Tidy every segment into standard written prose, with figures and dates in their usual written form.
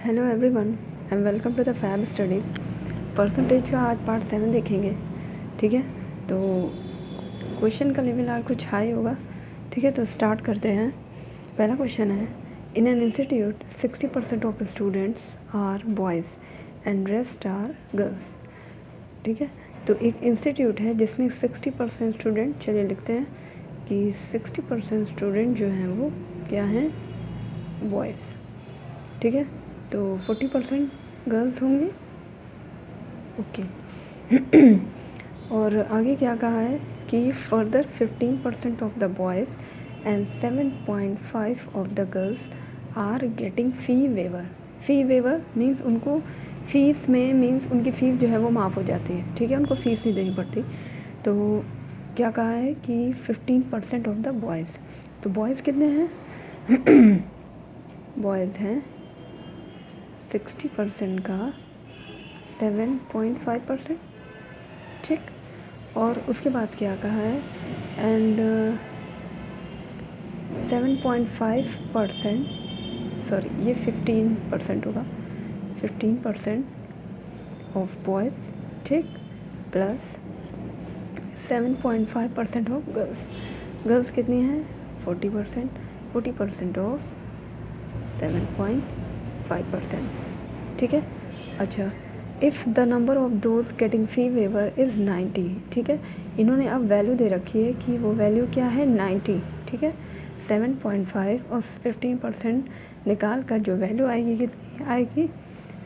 Hello everyone and welcome to the Fab Studies. Percentage का आज part 7 देखेंगे। ठीक है, तो क्वेश्चन का लेवल आज कुछ हाई होगा। ठीक है, तो स्टार्ट करते हैं। पहला क्वेश्चन है, in an institute 60% of students are boys and rest are girls. ठीक है, तो एक इंस्टीट्यूट है जिसमें 60% स्टूडेंट, चलिए लिखते हैं कि 60% स्टूडेंट जो हैं वो क्या हैं, बॉयज़। ठीक है, तो 40% गर्ल्स होंगे। ओके और आगे क्या कहा है कि further 15% of the boys and 7.5 of the girls are getting fee waiver. Fee waiver means उनको फ़ीस में मीन्स उनकी फ़ीस जो है वो माफ़ हो जाती है। ठीक है, उनको फ़ीस नहीं देनी पड़ती। तो क्या कहा है कि 15% ऑफ द बॉयज़, तो बॉयज़ कितने हैं बॉयज़ हैं 60% का 7.5%। ठीक, और उसके बाद क्या कहा है, एंड 7.5%, सॉरी ये 15% होगा, 15% ऑफ बॉयज़, ठीक, प्लस 7.5% ऑफ गर्ल्स। गर्ल्स कितनी हैं 40%, 40% ऑफ 7.5%। ठीक है, अच्छा, if the number of those getting fee waiver is 90। ठीक है, इन्होंने अब वैल्यू दे रखी है कि वो वैल्यू क्या है 90। ठीक है, 7.5 और 15% निकाल कर जो वैल्यू आएगी कितनी आएगी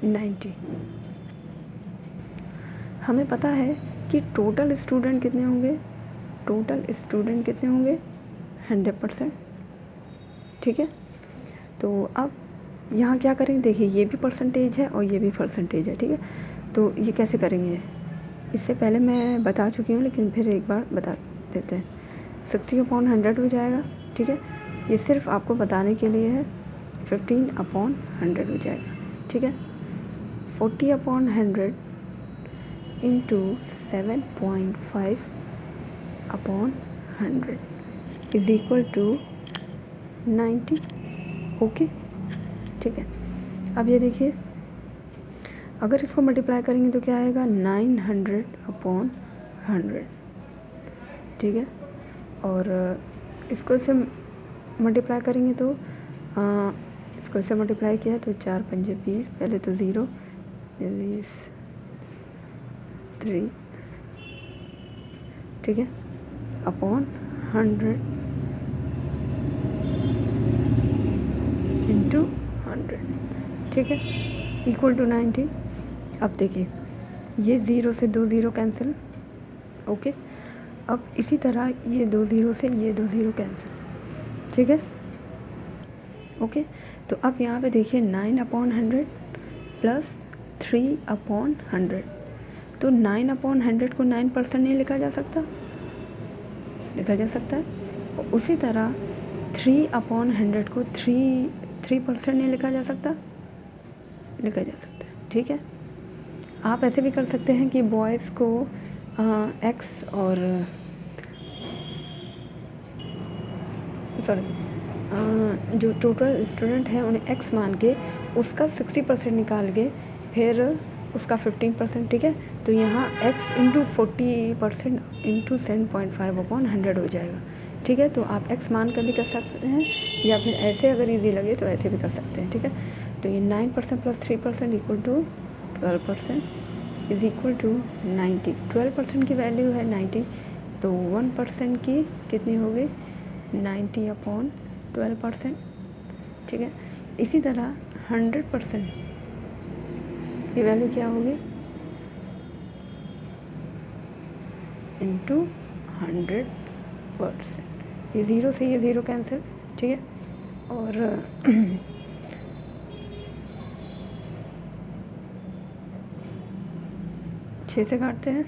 90। हमें पता है कि टोटल स्टूडेंट कितने होंगे, टोटल स्टूडेंट कितने होंगे 100%। ठीक है, तो अब यहाँ क्या करेंगे, देखिए ये भी परसेंटेज है और ये भी परसेंटेज है। ठीक है, तो ये कैसे करेंगे, इससे पहले मैं बता चुकी हूँ लेकिन फिर एक बार बता देते हैं। 60/100 हो जाएगा। ठीक है, ये सिर्फ आपको बताने के लिए है। 15/100 हो जाएगा। ठीक है, 40/100 into 7.5/100 is equal to 90। Okay, ठीक है, अब ये देखिए, अगर इसको मल्टीप्लाई करेंगे तो क्या आएगा 900/100। ठीक है, और इसको इससे मल्टीप्लाई करेंगे तो इसको इससे मल्टीप्लाई किया तो 4 पंजे 20, पहले तो 0 3। ठीक है, अपॉन 100 इंटू 100। ठीक है, इक्वल टू 90। अब देखिए ये 0 से 2 0 कैंसिल। ओके, अब इसी तरह ये 2 0 से ये 2 0 कैंसिल। ठीक है, ओके, तो अब यहाँ पे देखिए 9/100 प्लस 3/100, तो 9/100 को 9% नहीं लिखा जा सकता, लिखा जा सकता है। और उसी तरह 3/100 को 3% नहीं लिखा जा सकता, लिखा जा सकता है। ठीक है, आप ऐसे भी कर सकते हैं कि बॉयज़ को एक्स और जो टोटल स्टूडेंट हैं उन्हें एक्स मान के उसका 60% निकाल के फिर उसका 15%। ठीक है, तो यहाँ x इंटू 40% इंटू 7.5/100 हो जाएगा। ठीक है, तो आप x मान कर भी कर सकते हैं या फिर ऐसे अगर इजी लगे तो ऐसे भी कर सकते हैं। ठीक है, तो ये 9% plus 3% equal to 12% is equal to 90। 12% की वैल्यू है 90, तो 1% की कितनी होगी 90/12%। ठीक है, इसी तरह 100% की वैल्यू क्या होगी इंटू 100%। ये 0 से ये 0 कैंसिल। ठीक है, और 6 से काटते हैं,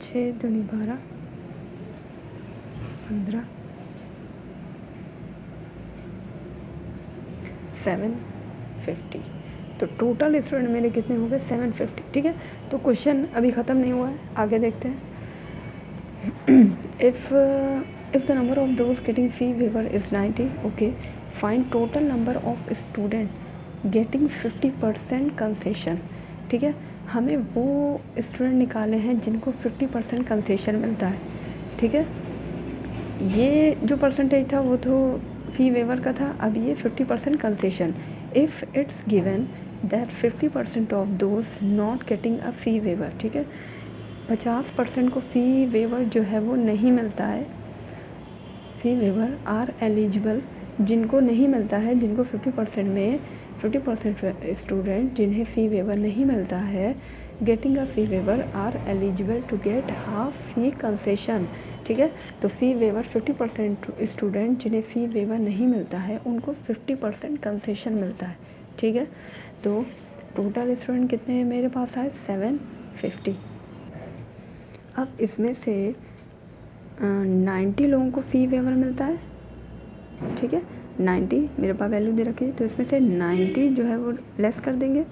6 दूनी 12, 15, 750। तो टोटल स्टूडेंट मेरे कितने हो गए 750। ठीक है, तो क्वेश्चन अभी ख़त्म नहीं हुआ है, आगे देखते हैं। If the number of those getting fee waiver is 90, okay, find total number of student getting 50% concession, ठीक है। हमें वो स्टूडेंट निकाले हैं जिनको 50% कंसेशन मिलता है, ठीक है। ये जो परसेंटेज था वो तो फ़ी वेवर का था, अब ये 50% concession. If it's given that 50% of those not getting a fee waiver, ठीक है। 50% को फ़ी वेवर जो है वो नहीं मिलता है, फ़ी वेवर आर एलिजिबल, जिनको नहीं मिलता है, जिनको 50% में 50% स्टूडेंट जिन्हें फ़ी वेवर नहीं मिलता है, getting a fee waiver are eligible to get half fee concession, ठीक है। तो फ़ी वेवर 50% स्टूडेंट जिन्हें फ़ी वेवर नहीं मिलता है उनको 50% कंसेशन मिलता है, ठीक है। तो टोटल स्टूडेंट कितने हैं मेरे पास आए 750। अब इसमें से 90 लोगों को फ़ी वेवर मिलता है, ठीक है। 90 मेरे पास वैल्यू दे रखी है, तो इसमें से 90 जो है वो लेस कर देंगे,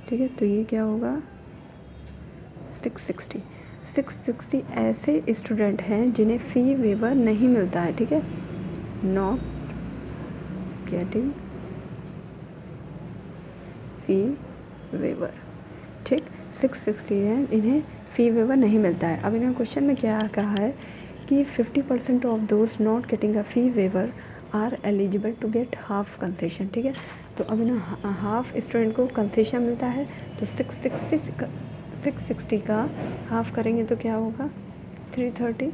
ठीक है। तो ये क्या होगा 660 ऐसे स्टूडेंट हैं जिन्हें फ़ी वेवर नहीं मिलता है, ठीक है। नॉट गेटिंग फ़ी वेवर, ठीक। 660 हैं इन्हें फ़ी वेवर नहीं मिलता है। अब इन्होंने क्वेश्चन में क्या कहा है कि 50% of those not getting a fee waiver are eligible to get half concession, ठीक है। तो अब इन्हें हाफ स्टूडेंट को कंसेशन मिलता है, तो 660 का हाफ करेंगे तो क्या होगा 330।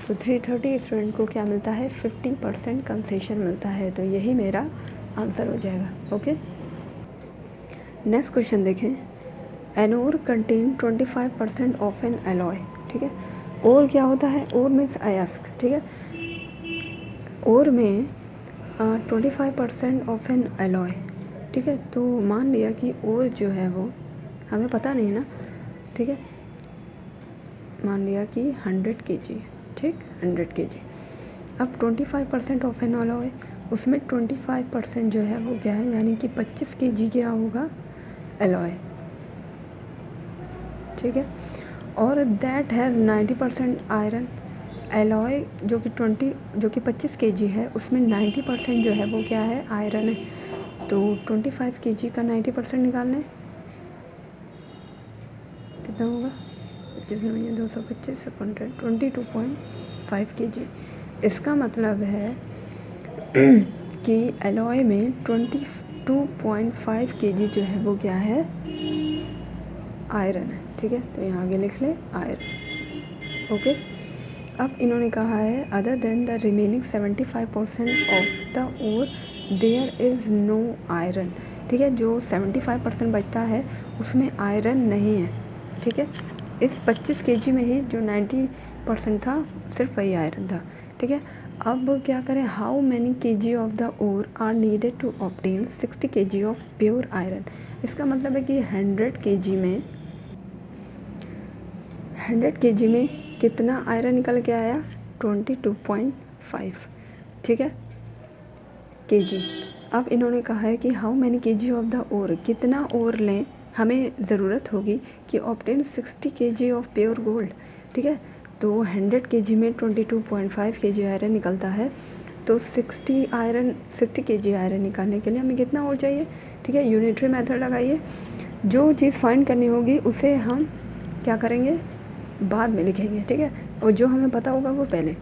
तो 330 स्टूडेंट को क्या मिलता है 50% कंसेशन मिलता है, तो यही मेरा आंसर हो जाएगा। ओके, नेक्स्ट क्वेश्चन देखें। An ore contain 25% of an alloy, ठीक है। और क्या होता है, और मीन्स अयस्क, ठीक है। और में 25% ऑफ एन एलॉय, ठीक है। तो मान लिया कि और जो है वो हमें पता नहीं ना, ठीक है। मान लिया कि 100 kg, ठीक, 100 kg। अब 25% ऑफ एन एलॉय, उसमें 25% जो है वो क्या है, यानी कि 25 kg क्या होगा एलॉय, ठीक है। और दैट हैज़ 90% आयरन, एलॉय जो कि 25 kg है उसमें 90% जो है वो क्या है आयरन है। तो 25 kg का 90% निकालना है, कितना होगा 225 अपॉन 22.5 kg। इसका मतलब है कि एलॉय में 22.5 kg जो है वो क्या है आयरन है, ठीक है। तो यहाँ आगे लिख ले आयरन। ओके, अब इन्होंने कहा है other than the remaining 75% of the ore there is no iron, ठीक है। जो 75% बचता है उसमें आयरन नहीं है, ठीक है। इस 25 kg में ही जो 90% था सिर्फ वही आयरन था, ठीक है। अब क्या करें, how many kg of the ore are needed to obtain 60 kg of pure iron. इसका मतलब है कि 100 kg में कितना आयरन निकल के आया 22.5, ठीक है kg। अब इन्होंने कहा है कि how many kg of the ore, कितना ओर लें हमें ज़रूरत होगी कि obtain 60 kg of pure gold, ठीक है। तो 100 kg में 22.5 kg आयरन निकलता है, तो 60 kg आयरन निकालने के लिए हमें कितना और चाहिए, ठीक है। यूनिटरी मेथड लगाइए, जो चीज़ फाइंड करनी होगी उसे हम क्या करेंगे बाद में लिखेंगे, ठीक है। और जो हमें पता होगा वो पहले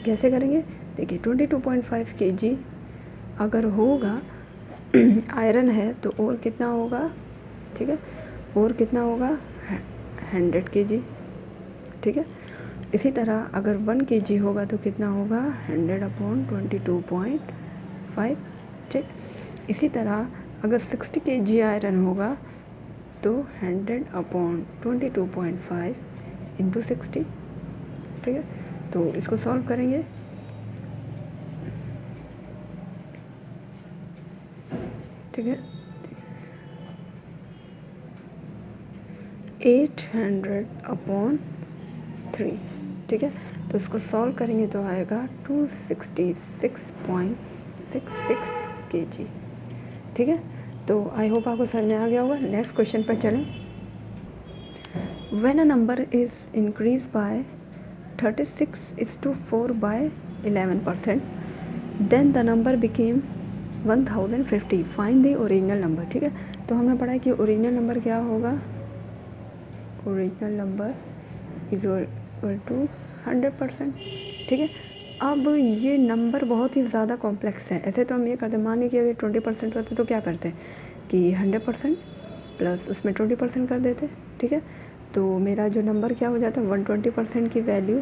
कैसे करेंगे, देखिए 22.5 kg अगर होगा आयरन है तो और कितना होगा, ठीक है, और कितना होगा 100 kg, ठीक है। इसी तरह अगर 1 kg होगा तो कितना होगा 100/22.5, ठीक। इसी तरह अगर 60 kg आयरन होगा तो 100/22.5 इंटू 60, ठीक है। तो इसको सॉल्व करेंगे, ठीक है। 800/3, ठीक है। तो इसको सॉल्व करेंगे तो आएगा 266.66 kg, ठीक है। तो आई होप आपको समझ में आ गया होगा। नेक्स्ट क्वेश्चन पर चलें। When a number is increase by 36:4 by 11%, then the number became 1050 find the original number. ठीक है, तो हमने पढ़ा है कि ओरिजिनल नंबर क्या होगा, original number is equal to 100%। ठीक है, अब ये नंबर बहुत ही ज़्यादा कॉम्प्लेक्स है। ऐसे तो हम ये करते हैं, मान लीजिए अगर 20% होते तो क्या करते हैं कि 100% प्लस उसमें 20% कर देते। ठीक है, तो मेरा जो नंबर क्या हो जाता है 120% की वैल्यू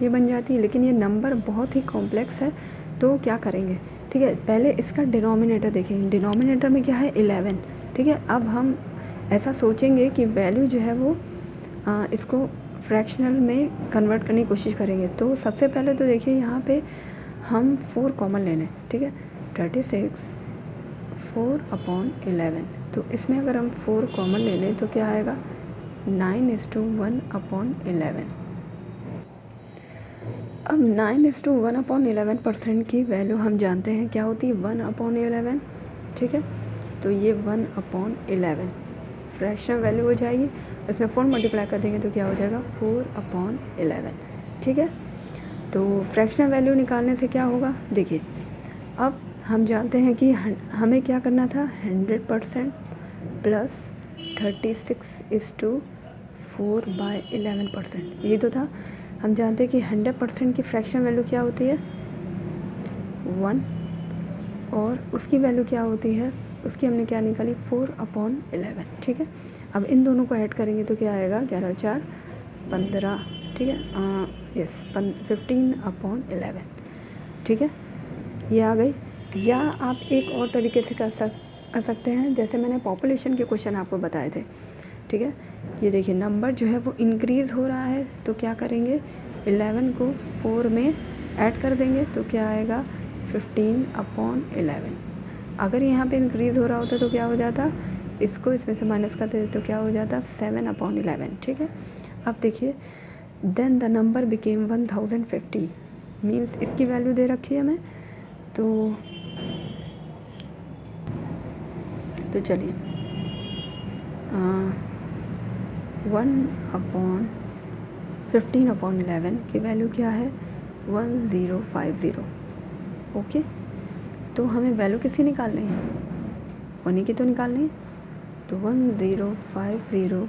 ये बन जाती है। लेकिन ये नंबर बहुत ही कॉम्प्लेक्स है, तो क्या करेंगे, ठीक है, पहले इसका डिनोमिनेटर देखेंगे। डिनोमिनेटर में क्या है 11। ठीक है, अब हम ऐसा सोचेंगे कि वैल्यू जो है वो इसको फ्रैक्शनल में कन्वर्ट करने की कोशिश करेंगे। तो सबसे पहले तो देखिए यहाँ पे हम 4 कॉमन ले लें। ठीक है, 36 4/11। तो इसमें अगर हम 4 कॉमन ले लें तो क्या आएगा 9:1/11। अब 9:1/11% की वैल्यू हम जानते हैं क्या होती है 1/11। ठीक है, तो ये 1/11 फ्रैक्शनल वैल्यू हो जाएगी। इसमें 4 मल्टीप्लाई कर देंगे तो क्या हो जाएगा 4/11। ठीक है, तो फ्रैक्शनल वैल्यू निकालने से क्या होगा, देखिए अब हम जानते हैं कि हमें क्या करना था 100% प्लस 36:4/11%, यही तो था। हम जानते हैं कि 100% की फ्रैक्शन वैल्यू क्या होती है 1, और उसकी वैल्यू क्या होती है, उसकी हमने क्या निकाली 4/11। ठीक है, अब इन दोनों को ऐड करेंगे तो क्या आएगा 11 और 4 15। ठीक है, यस 15/11। ठीक है, ये आ गई। या आप एक और तरीके से कर सकते हैं, जैसे मैंने पॉपुलेशन के क्वेश्चन आपको बताए थे। ठीक है, ये देखिए नंबर जो है वो इंक्रीज़ हो रहा है, तो क्या करेंगे 11 को 4 में ऐड कर देंगे तो क्या आएगा 15/11। अगर यहाँ पे इंक्रीज़ हो रहा होता तो क्या हो जाता, इसको इसमें से माइनस कर देते तो क्या हो जाता 7/11। ठीक है, अब देखिए then the number became 1050 means इसकी वैल्यू दे रखी है हमें। तो चलिए 1/15/11 की वैल्यू क्या है 1050। ओके, तो हमें वैल्यू किसकी निकालनी है, उन्हीं की तो निकालनी है। तो 1050,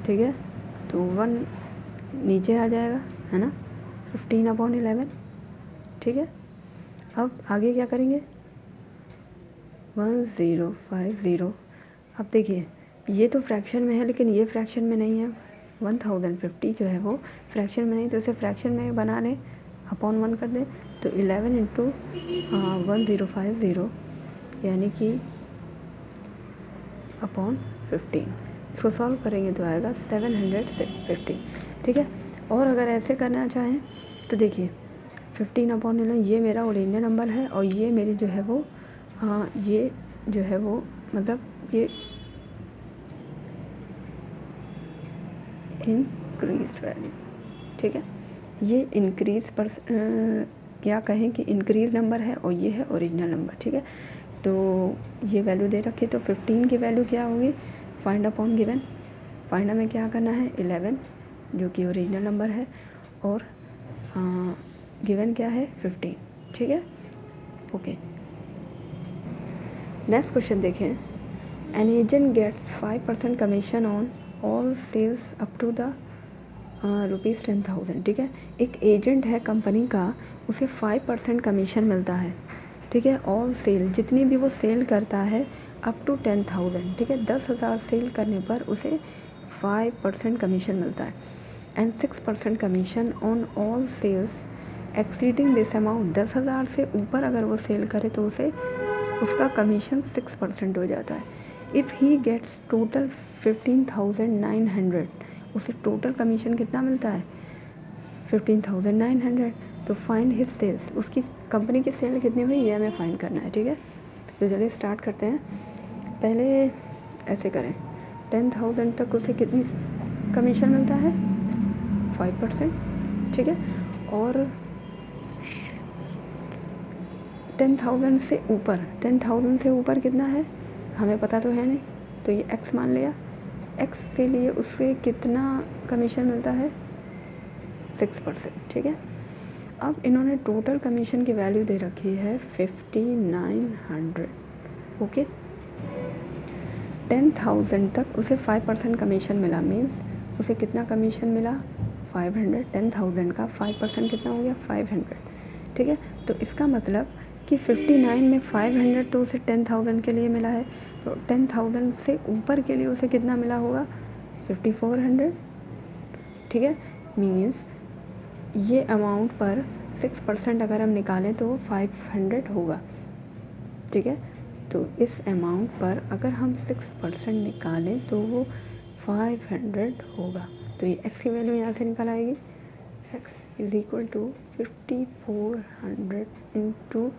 ठीक है, तो 1 नीचे आ जाएगा, है ना, 15/11। ठीक है, अब आगे क्या करेंगे 1050। अब देखिए ये तो फ्रैक्शन में है, लेकिन ये फ्रैक्शन में नहीं है। 1050 जो है वो फ्रैक्शन में नहीं, तो इसे फ्रैक्शन में बना लें, अपॉन 1 कर दें। तो 11 × 1050 यानी कि अपॉन 15। इसको सॉल्व करेंगे तो आएगा 750। ठीक है, और अगर ऐसे करना चाहें तो देखिए 15/11 ये मेरा ओरिजिनल नंबर है, और ये मेरी जो है वो ये जो है वो मतलब ये इंक्रीज वैल्यू। ठीक है, ये इंक्रीज पर क्या कहें कि इंक्रीज नंबर है, और ये है ओरिजिनल नंबर। ठीक है, तो ये वैल्यू दे रखी है, तो 15 की वैल्यू क्या होगी फाइंड अपॉन गिवन। फाइंड में क्या करना है 11 जो कि ओरिजिनल नंबर है, और गिवन क्या है 15। ठीक है, ओके। नेक्स्ट क्वेश्चन देखें, an agent gets 5% commission on all sales up to the ₹10,000। ठीक है, एक एजेंट है कंपनी का, उसे 5% कमीशन मिलता है। ठीक है, ऑल सेल जितनी भी वो सेल करता है अप टू 10,000। ठीक है, 10,000 सेल करने पर उसे 5% कमीशन मिलता है, and 6% commission on all sales exceeding this amount. 10,000 से ऊपर अगर वो सेल करे तो उसे उसका कमीशन 6% हो जाता है। इफ़ ही गेट्स टोटल 15,900, उसे टोटल कमीशन कितना मिलता है 15,900। तो फाइंड हिज सेल्स, उसकी कंपनी की सेल कितनी हुई ये हमें फाइंड करना है। ठीक है, तो चलिए स्टार्ट करते हैं। पहले ऐसे करें 10,000 तक उसे कितनी कमीशन मिलता है 5%। ठीक है, और 10,000 से ऊपर, 10,000 से ऊपर कितना है हमें पता तो है नहीं, तो ये x मान लिया। x के लिए उससे कितना कमीशन मिलता है 6%। ठीक है, अब इन्होंने टोटल कमीशन की वैल्यू दे रखी है 5900, ओके। 10,000 तक उसे 5% कमीशन मिला, मीन्स उसे कितना कमीशन मिला 500। 10,000 का 5% कितना हो गया 500, ठीक है। तो इसका मतलब कि 59 में 500 तो उसे 10,000 के लिए मिला है, तो 10,000 से ऊपर के लिए उसे कितना मिला होगा 5400, ठीक है। मीन्स ये अमाउंट पर 6% अगर हम निकालें तो 500 होगा, ठीक है। तो इस अमाउंट पर अगर हम 6% निकालें तो वो 500 होगा। तो ये एक्स की वैल्यू यहाँ से निकल आएगी, x is equal to 5400 into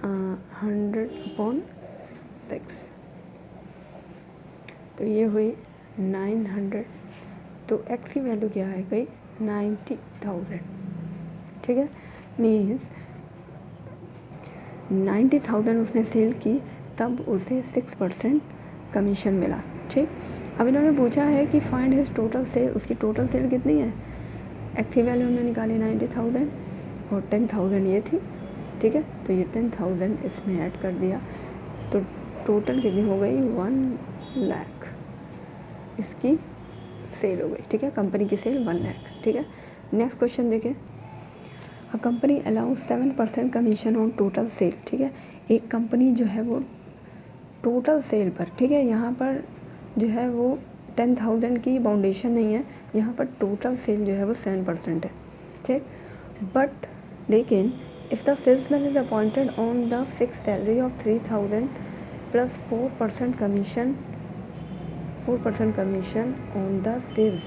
100/6, तो ये हुई 900। तो x की वैल्यू क्या है गई 90,000, ठीक है। मीन्स 90,000 उसने सेल की, तब उसे 6% कमीशन मिला, ठीक। अब इन्होंने पूछा है कि फाइंड हिज टोटल सेल, उसकी टोटल सेल कितनी है। एक्स की वैल्यू हमने निकाली 90,000 और 10,000 ये थी, ठीक है। तो ये 10,000 इसमें ऐड कर दिया, तो टोटल कितनी हो गई 1 लाख इसकी सेल हो गई, ठीक है। कंपनी की सेल 1 लाख, ठीक है। नेक्स्ट क्वेश्चन देखें। A company allows 7% commission on total sale, ठीक है। एक कंपनी जो है वो टोटल सेल पर, ठीक है, यहाँ पर जो है वो 10,000 की बाउंडेशन नहीं है, यहाँ पर टोटल सेल जो है वो 7% है, ठीक। बट लेकिन if the salesman is appointed on the fix salary of 3,000 plus 4% commission on the sales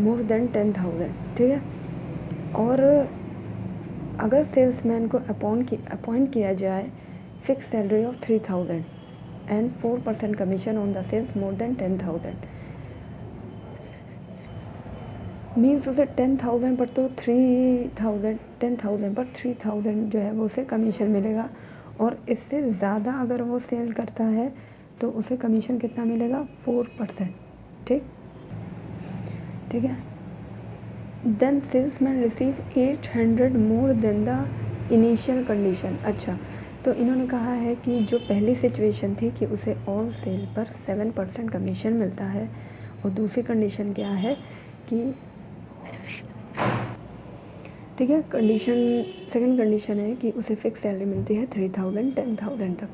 more than 10,000, ठीक है। और अगर सेल्समैन को अपॉइंट किया जाए fix salary of 3,000 and 4% commission on the sales more than 10,000, means उसे 10,000 पर तो 10,000 पर 3,000 जो है वो उसे कमीशन मिलेगा, और इससे ज़्यादा अगर वो सेल करता है तो उसे कमीशन कितना मिलेगा 4%, ठीक है। Then salesman receive 800 more than the initial condition. अच्छा, तो इन्होंने कहा है कि जो पहली सिचुएशन थी कि उसे ऑल सेल पर 7% कमीशन मिलता है, और दूसरी कंडीशन क्या है कि, ठीक है, सेकंड कंडीशन है कि उसे फिक्स सैलरी मिलती है 3,000 10,000 तक,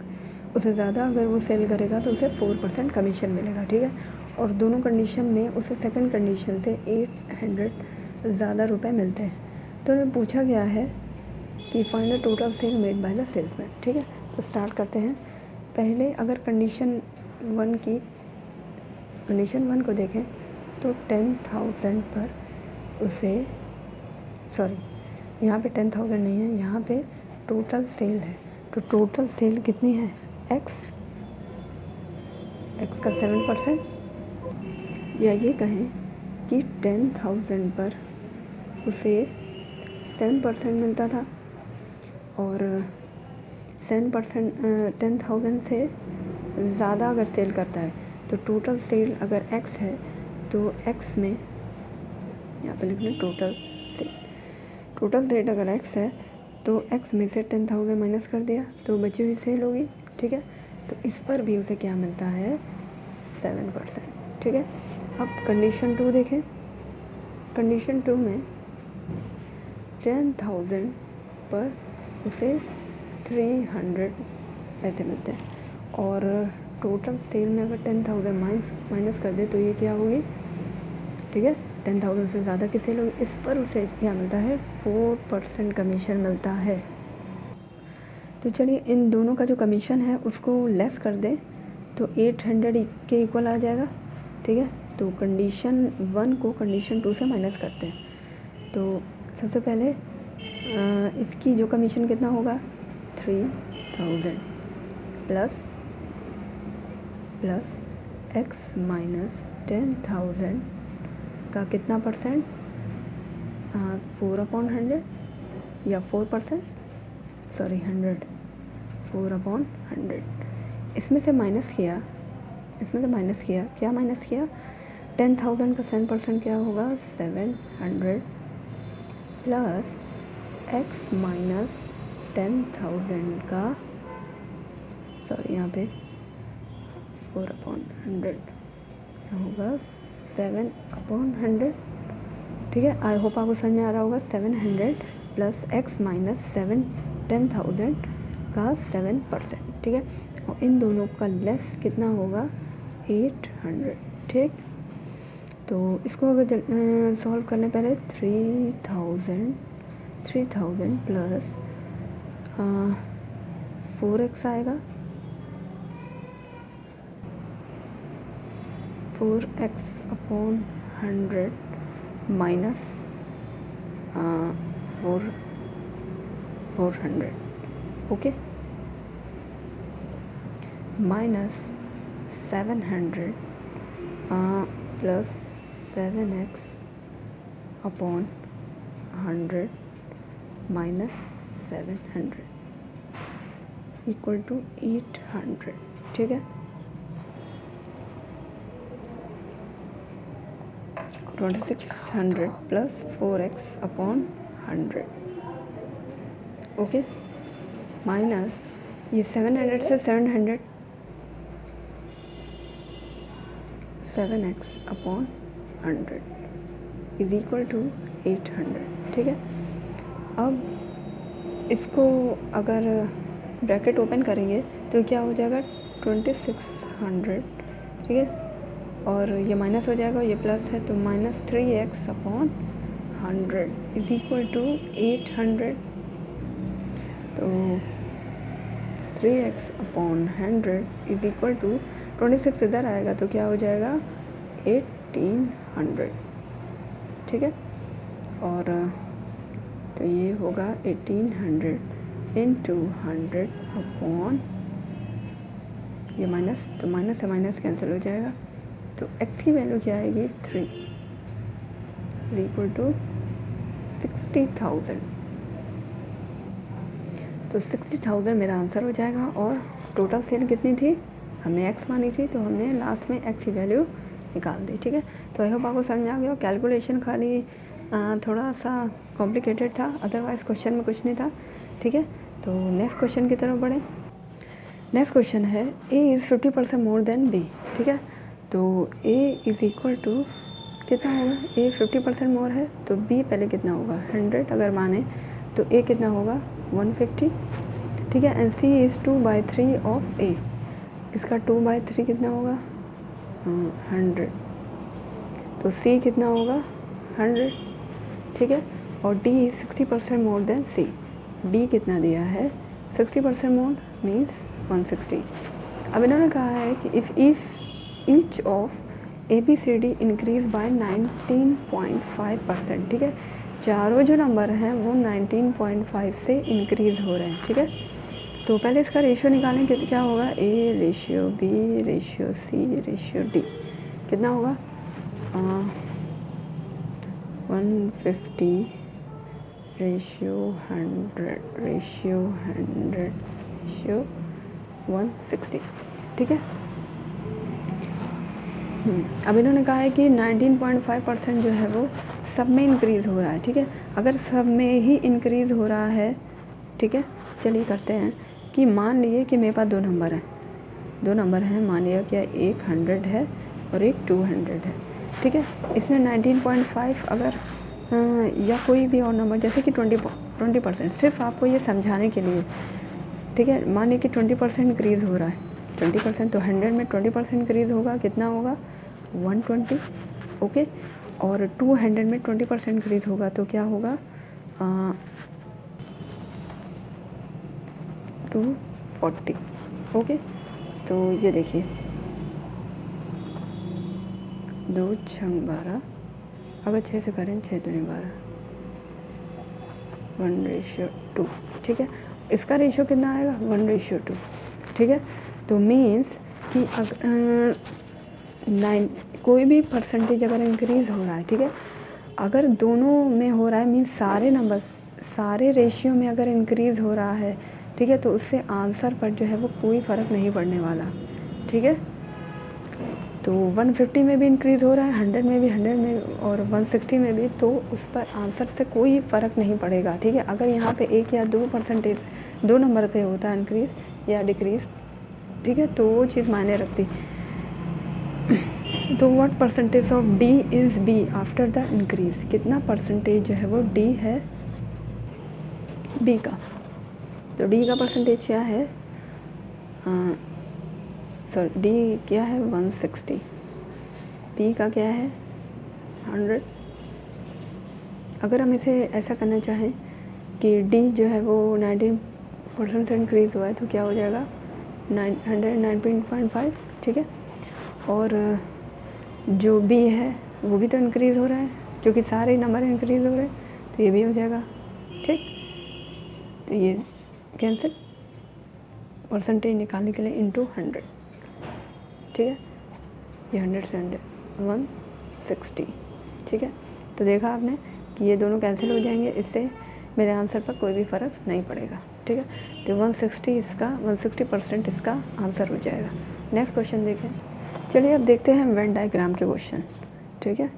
उससे ज़्यादा अगर वो सेल करेगा तो उसे 4% कमीशन मिलेगा, ठीक है। और दोनों कंडीशन में उसे सेकंड कंडीशन से 800 ज़्यादा रुपए मिलते हैं। तो उन्हें पूछा गया है कि find the total sale made by the salesman, ठीक है। तो स्टार्ट करते हैं। पहले अगर कंडीशन वन को देखें तो 10,000 पर उसे, सॉरी यहाँ पे 10,000 नहीं है, यहाँ पे टोटल सेल है। तो टोटल सेल कितनी है एक्स का 7%, या ये कहें कि 10,000 पर उसे 7% मिलता था, और 7% 10,000 से ज़्यादा अगर सेल करता है तो टोटल सेल अगर एक्स है तो एक्स में, यहाँ पे लिख लें टोटल सेल अगर एक्स है तो एक्स में से 10,000 माइनस कर दिया तो बची हुई सेल होगी, ठीक है। तो इस पर भी उसे क्या मिलता है 7%, ठीक है। अब कंडीशन 2 देखें। कंडीशन 2 में 10,000 पर उसे 300 ऐसे मिलते हैं, और टोटल सेल में अगर 10,000 माइनस कर दे तो ये क्या होगी, ठीक है, 10,000 से ज़्यादा की सेल होगी, इस पर उसे क्या मिलता है 4% कमीशन मिलता है। तो चलिए इन दोनों का जो कमीशन है उसको लेस कर दें तो 800 के इक्वल आ जाएगा, ठीक है। तो कंडीशन 1 को कंडीशन 2 से माइनस करते हैं। तो सबसे पहले इसकी जो कमीशन कितना होगा 3,000 प्लस एक्स माइनस 10,000 का कितना परसेंट 4/100 या 4%, सॉरी 100, 4/100। इसमें से माइनस किया, क्या माइनस किया 10,000 का 7% क्या होगा 700 प्लस x माइनस 10,000 का, सॉरी यहाँ पे 4/100 होगा 7/100। ठीक है, आई होप आपको समझ में आ रहा होगा। 700 प्लस x माइनस 10,000 का 7%। ठीक है, और इन दोनों का लेस कितना होगा 800। ठीक, तो इसको अगर सॉल्व करने पहले 3000 प्लस 4x आएगा, 4x/100 minus 400। Okay, minus 700 plus 7x/100 minus 700 equal to 800। ठीक है, 2600 प्लस 4x/100। ओके, माइनस ये 700 से 7x/100 इज इक्वल टू 800। ठीक है, अब इसको अगर ब्रैकेट ओपन करेंगे तो क्या हो जाएगा 2600। ठीक है, और ये माइनस हो जाएगा, ये प्लस है तो minus 3x/100 is equal to 800। तो 3x/100 इज इक्वल टू 26 इधर आएगा तो क्या हो जाएगा 1800। ठीक है, और तो ये होगा 1800 इंटू 100 अपॉन, ये माइनस, तो माइनस से माइनस कैंसिल हो जाएगा, तो x की वैल्यू क्या आएगी 3 इज इक्वल टू 60,000। तो 60,000 मेरा आंसर हो जाएगा। और टोटल सेल कितनी थी, हमने x मानी थी तो हमने लास्ट में x की वैल्यू निकाल दी। ठीक है, तो आई होप आपको समझ आ गया। कैलकुलेशन खाली थोड़ा सा कॉम्प्लिकेटेड था, अदरवाइज़ क्वेश्चन में कुछ नहीं था। ठीक है, तो नेक्स्ट क्वेश्चन की तरफ बढ़ें। नेक्स्ट क्वेश्चन है a is 50% more than b। ठीक है, तो a इज़ इक्वल टू कितना होगा, a 50% मोर है तो b पहले कितना होगा 100 अगर माने तो a कितना होगा 150। ठीक है, and c is 2/3 of a, इसका 2/3 कितना होगा 100, तो c कितना होगा 100। ठीक है, और d is 60% more than c, d कितना दिया है 60% मोर मीन्स 160। अब इन्होंने कहा है कि if each of ABCD increase by 19.5%। ठीक है, चारों जो नंबर हैं वो 19.5 से इंक्रीज़ हो रहे हैं। ठीक है, तो पहले इसका रेशियो निकालें कि क्या होगा, A ratio B ratio C ratio D कितना होगा 150 रेशियो 100 रेशियो 100 रेशियो 160। ठीक है, अब इन्होंने कहा है कि 19.5% जो है वो सब में इंक्रीज़ हो रहा है। ठीक है, अगर सब में ही इंक्रीज़ हो रहा है, ठीक है, चलिए करते हैं कि मान लिए कि मेरे पास दो नंबर हैं, मान लिया कि एक 100 है और एक 200 है। ठीक है, इसमें 19.5 अगर या कोई भी और नंबर जैसे कि 20%, सिर्फ आपको ये समझाने के लिए। ठीक है, मान लीजिए कि 20% इंक्रीज़ हो रहा है, 20%, तो 100 में 20% इंक्रीज़ होगा, कितना होगा 120। ओके, और 200 में 20% इंक्रीज़ होगा तो क्या होगा 240। ओके, तो ये देखिए 2 6 12, अगर 6 से करें 6 दूनी 12, 1:2। ठीक है, इसका रेशियो कितना आएगा 1:2। ठीक है, तो मीन्स कि कोई भी परसेंटेज अगर इंक्रीज़ हो रहा है, ठीक है, अगर दोनों में हो रहा है मीन्स सारे नंबर सारे रेशियो में अगर इंक्रीज़ हो रहा है, ठीक है, तो उससे आंसर पर जो है वो कोई फ़र्क नहीं पड़ने वाला। ठीक है, तो 150 में भी इंक्रीज़ हो रहा है, 100 में भी, 100 में और 160 में भी, तो उस पर आंसर से कोई फ़र्क नहीं पड़ेगा, ठीक है। अगर यहाँ पे 1 या 2% 2 नंबर पे होता है इंक्रीज़ या डिक्रीज़, ठीक है, तो वो चीज़ मायने रखती। तो what percentage of D is B after the increase, कितना परसेंटेज जो है वो डी है बी का। तो डी का परसेंटेज क्या है, सॉरी डी क्या है 160, बी का क्या है 100। अगर हम इसे ऐसा करना चाहें कि डी जो है वो 19% से इंक्रीज़ हुआ है तो क्या हो जाएगा 109.5, ठीक है। और जो बी है वो भी तो इंक्रीज़ हो रहा है क्योंकि सारे नंबर इंक्रीज़ हो रहे हैं, तो ये भी हो जाएगा, ठीक। तो ये कैंसिल, परसेंटेज निकालने के लिए इंटू 100, ठीक है। ये 100 से 160, ठीक है। तो देखा आपने कि ये दोनों कैंसिल हो जाएंगे, इससे मेरे आंसर पर कोई भी फ़र्क नहीं पड़ेगा, ठीक है। तो 160% इसका आंसर हो जाएगा। नेक्स्ट क्वेश्चन देखें। चलिए अब देखते हैं वेन डायग्राम के क्वेश्चन, ठीक है।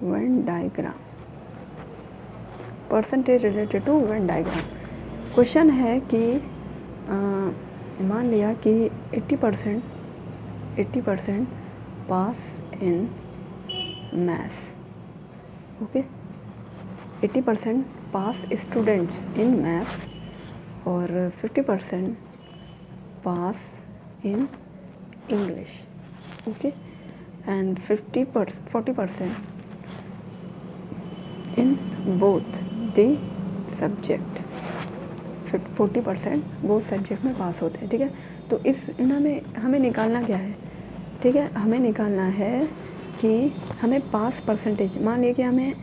Venn diagram, percentage related to Venn diagram. Question है कि मान लिया कि 80% pass in maths, okay, 80% pass students in maths और 50% pass in English, okay, and 40% in both the subject, 40% both subject में पास होते हैं, ठीक है। तो इस इनमें हमें निकालना क्या है, ठीक है। हमें निकालना है कि हमें पास परसेंटेज, मान लिया कि हमें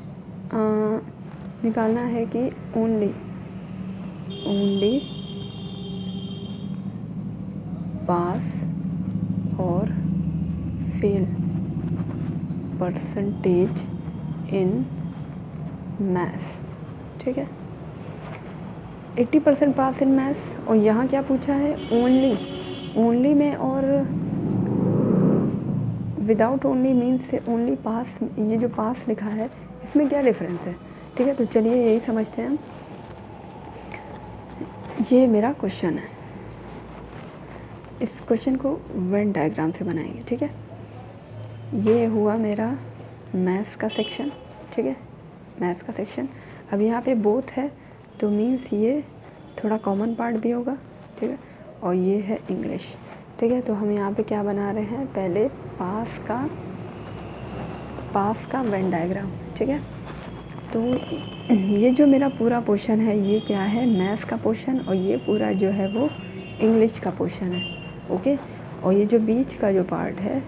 निकालना है कि ओनली पास और फेल परसेंटेज इन मैथ्स, ठीक है। 80% पास इन मैथ्स, और यहाँ क्या पूछा है ओनली में, और विदाउट ओनली मीन्स ओनली पास, ये जो पास लिखा है इसमें क्या डिफरेंस है, ठीक है। तो चलिए यही समझते हैं हम। ये मेरा क्वेश्चन है, इस क्वेश्चन को वेन डायग्राम से बनाएंगे, ठीक है। ये हुआ मेरा मैथ्स का सेक्शन, ठीक है, मैथ्स का सेक्शन। अब यहाँ पे बोथ है तो मीन्स ये थोड़ा कॉमन पार्ट भी होगा, ठीक है। और ये है इंग्लिश, ठीक है। तो हम यहाँ पे क्या बना रहे हैं, पहले पास का वेन डायग्राम, ठीक है। तो ये जो मेरा पूरा पोर्शन है ये क्या है, मैथ्स का पोर्शन, और ये पूरा जो है वो इंग्लिश का पोर्शन है, ओके। और ये जो बीच का जो पार्ट है,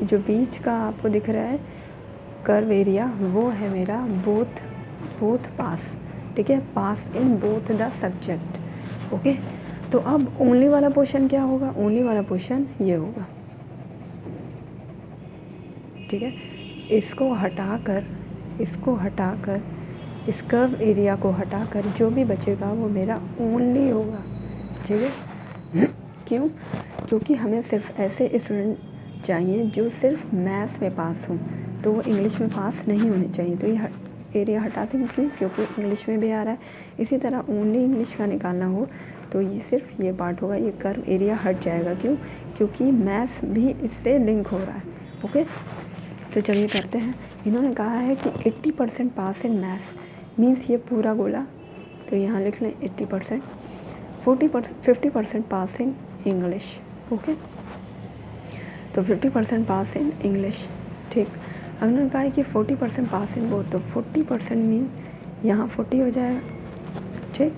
जो बीच का आपको दिख रहा है कर्व एरिया, वो है मेरा बोथ पास, ठीक है, pass in both the subject, okay. तो अब ओनली वाला पोर्शन क्या होगा, ओनली वाला पोर्शन ये होगा, ठीक है। इसको हटाकर इस कर्व एरिया को हटाकर जो भी बचेगा वो मेरा ओनली होगा, ठीक है। क्यों, क्योंकि हमें सिर्फ ऐसे स्टूडेंट चाहिए जो सिर्फ मैथ्स में पास हों, तो वो इंग्लिश में पास नहीं होने चाहिए। तो ये एरिया हटा देंगे, क्यों, क्योंकि इंग्लिश में भी आ रहा है। इसी तरह ओनली इंग्लिश का निकालना हो तो ये सिर्फ ये पार्ट होगा, ये कर्व एरिया हट जाएगा, क्यों, क्योंकि मैथ्स भी इससे लिंक हो रहा है, ओके। तो चलिए करते हैं। इन्होंने कहा है कि 80% पास इन मैथ्स मीन्स ये पूरा गोला, तो यहाँ लिख लें 80%, 50% पास इन इंग्लिश, ओके। तो 50% पास इन इंग्लिश, ठीक। अब उन्होंने कहा है कि 40% पास इन बोथ, तो 40% मीन यहाँ 40 हो जाएगा, ठीक।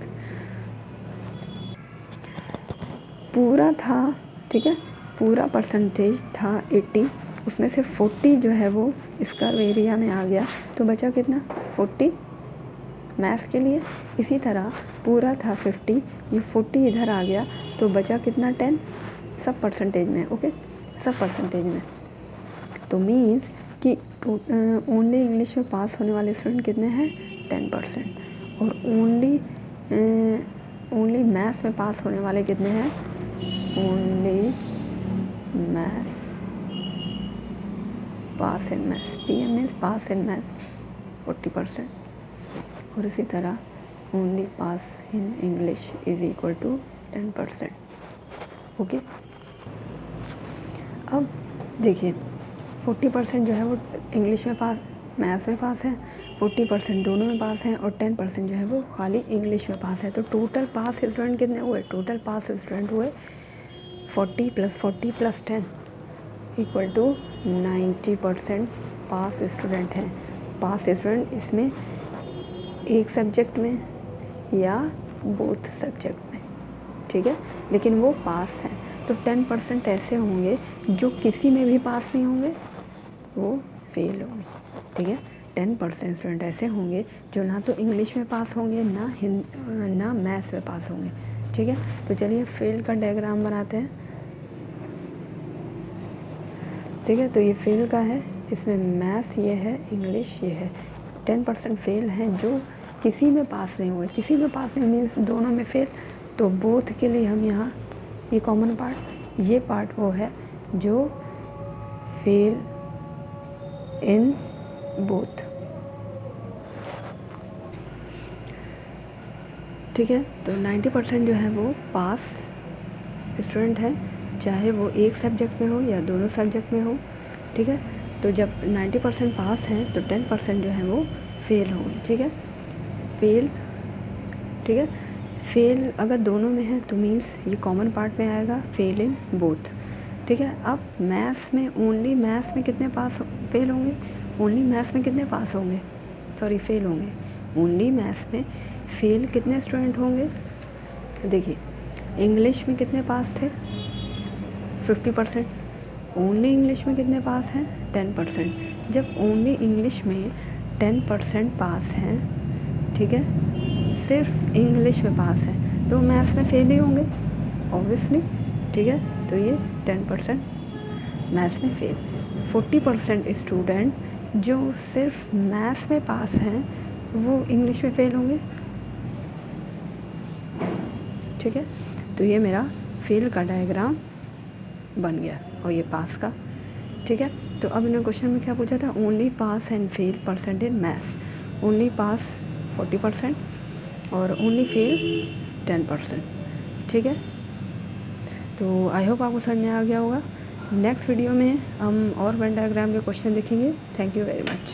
पूरा था, ठीक है, पूरा परसेंटेज था 80, उसमें से 40 जो है वो इस कर्व एरिया में आ गया, तो बचा कितना 40 मैथ्स के लिए। इसी तरह पूरा था 50, ये 40 इधर आ गया, तो बचा कितना 10, सब परसेंटेज में, ओके, सब परसेंटेज में। तो मीन्स कि ओनली इंग्लिश में पास होने वाले स्टूडेंट कितने हैं 10%, और ओनली मैथ्स में पास होने वाले कितने हैं, only maths pass in maths, PM means pass in maths 40%, और इसी तरह only pass in English is equal to 10%। Okay, अब देखिए 40% जो है वो इंग्लिश में पास, मैथ्स में पास है, 40% दोनों में पास हैं, और 10% जो है वो खाली इंग्लिश में पास है। तो टोटल पास स्टूडेंट कितने हुए? टोटल पास स्टूडेंट हुए 40 + 40 + 10 इक्वल टू 90% पास स्टूडेंट हैं। पास स्टूडेंट इसमें एक सब्जेक्ट में या बोथ सब्जेक्ट में, ठीक है, लेकिन वो पास हैं। तो 10% ऐसे होंगे जो किसी में भी पास नहीं होंगे, वो फेल होंगे, ठीक है। 10% स्टूडेंट ऐसे होंगे जो ना तो इंग्लिश में पास होंगे, ना मैथ्स में पास होंगे, ठीक है। तो चलिए फेल का डायग्राम बनाते हैं, ठीक है। तो ये फेल का है, इसमें मैथ्स ये है, इंग्लिश ये है। 10% फेल हैं जो किसी में पास नहीं हुए। किसी में पास नहीं मीन्स दोनों में फेल, तो बोथ के लिए हम यहाँ ये कॉमन पार्ट, ये पार्ट वो है जो फेल इन बोथ, ठीक है। तो 90% जो है वो पास स्टूडेंट है, चाहे वो एक सब्जेक्ट में हो या दोनों सब्जेक्ट में हो, ठीक है। तो जब 90% पास हैं तो 10% जो है वो फेल होंगे, ठीक है। फेल, ठीक है, फेल अगर दोनों में है तो मीन्स ये कॉमन पार्ट में आएगा, फेल इन बोथ, ठीक है। अब मैथ्स में ओनली मैथ्स में कितने पास फेल होंगे? ओनली मैथ्स में कितने पास होंगे? सॉरी फेल होंगे। ओनली मैथ्स में फेल कितने स्टूडेंट होंगे? देखिए इंग्लिश में कितने पास थे? 50%। ओनली इंग्लिश में कितने पास हैं? 10%। जब ओनली इंग्लिश में 10% पास हैं, ठीक है, सिर्फ इंग्लिश में पास हैं, तो मैथ्स में फेल ही होंगे ऑब्वियसली, ठीक है। तो ये 10% मैथ्स में फेल। 40% स्टूडेंट जो सिर्फ मैथ्स में पास हैं वो इंग्लिश में फेल होंगे, ठीक है। तो ये मेरा फेल का डायग्राम बन गया, और ये पास का, ठीक है। तो अब इन्होंने क्वेश्चन में क्या पूछा था? Only pass and fail percent in maths. Only pass 40% और ओनली फेल 10%, ठीक है। तो आई होप आपको समझ में आ गया होगा। नेक्स्ट वीडियो में हम और वेन डायग्राम के क्वेश्चन देखेंगे। Thank you very much.